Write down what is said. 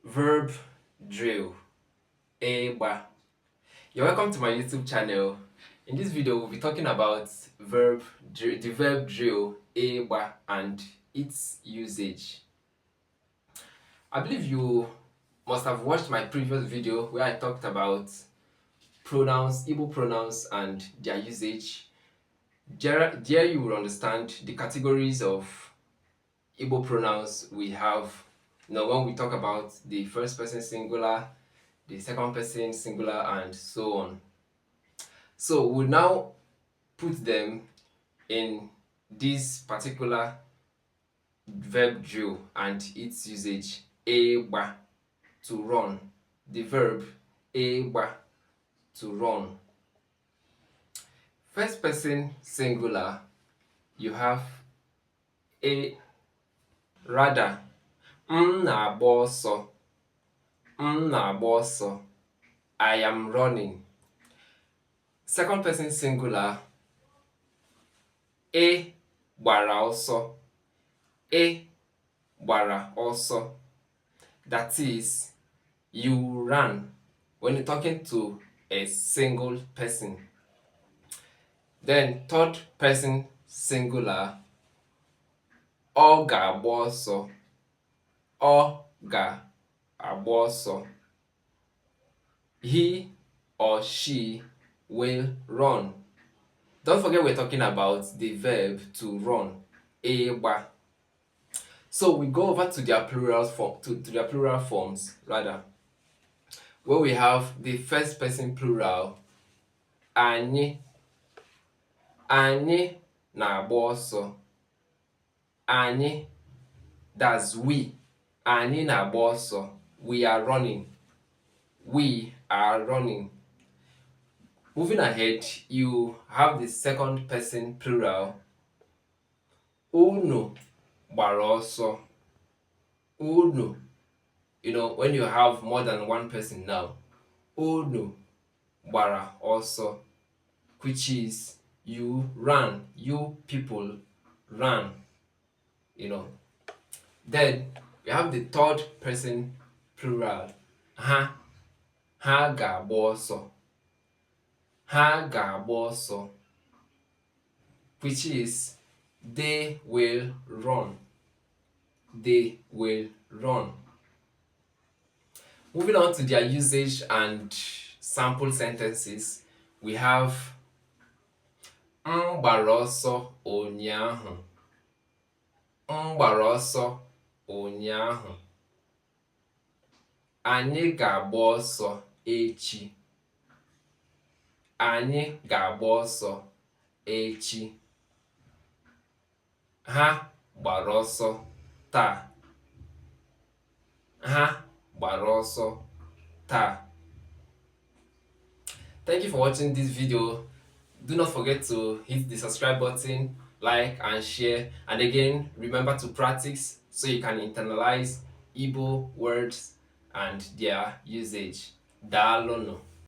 Verb drill. Igba. You're welcome to my YouTube channel. In this video, we'll be talking about the verb drill Igba and its usage. I believe you must have watched my previous video where I talked about pronouns, Igbo pronouns and their usage. There you will understand the categories of Igbo pronouns we have. When we talk about the first person singular, the second person singular, and so on. So we'll now put them in this particular verb drill and its usage. Egba, to run. The verb egba, to run. First person singular, you have a rather. M na-agba ọsọ. M na-agba ọsọ. I am running. Second person singular. Ị gbara ọsọ. Ị gbara ọsọ. That is, you ran when you're talking to a single person. Then third person singular. Ọ ga-agba ọsọ. Ọ ga-agba ọsọ. He or she will run. Don't forget we're talking about the verb to run. Egba. So we go over to their plural form, to their plural forms rather. Where we have the first person plural. Anyị. Anyị na-agba ọsọ. Anyị, that's we. Anyị na-agba ọsọ. We are running. We are running. Moving ahead, you have the second person plural. Unu gbara ọsọ. Unu. When you have more than one person now. Unu gbara ọsọ, which is you ran. You people ran. Then we have the third person plural. Ha. Ha ga-agba ọsọ. Ha ga-agba ọsọ, which is they will run. They will run. Moving on to their usage and sample sentences, we have M gbara ọsọ ụnyaahụ. M gbara ọsọ ụnyaahụ. Anyị ga-agba ọsọ echi. Anyị ga-agba ọsọ echi. Ha gbara ọsọ taa. Ha gbara ọsọ taa. Thank you for watching this video. Do not forget to hit the subscribe button, like and share. And again, remember to practice so you can internalize Igbo words and their usage. Daalụnụ.